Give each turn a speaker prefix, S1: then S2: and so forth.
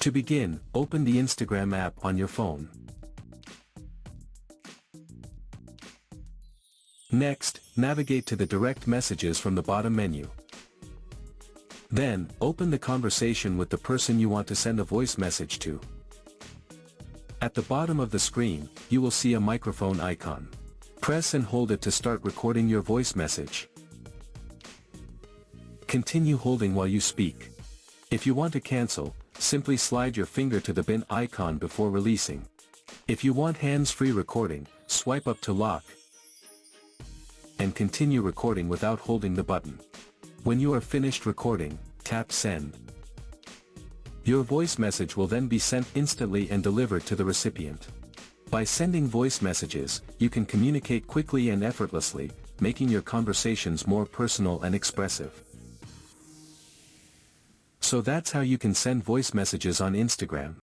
S1: To begin, open the Instagram app on your phone. Next, navigate to the direct messages from the bottom menu. Then, open the conversation with the person you want to send a voice message to. At the bottom of the screen, you will see a microphone icon. Press and hold it to start recording your voice message. Continue holding while you speak. If you want to cancel, simply slide your finger to the bin icon before releasing. If you want hands-free recording, swipe up to lock and continue recording without holding the button. When you are finished recording, tap Send. Your voice message will then be sent instantly and delivered to the recipient. By sending voice messages, you can communicate quickly and effortlessly, making your conversations more personal and expressive. So that's how you can send voice messages on Instagram.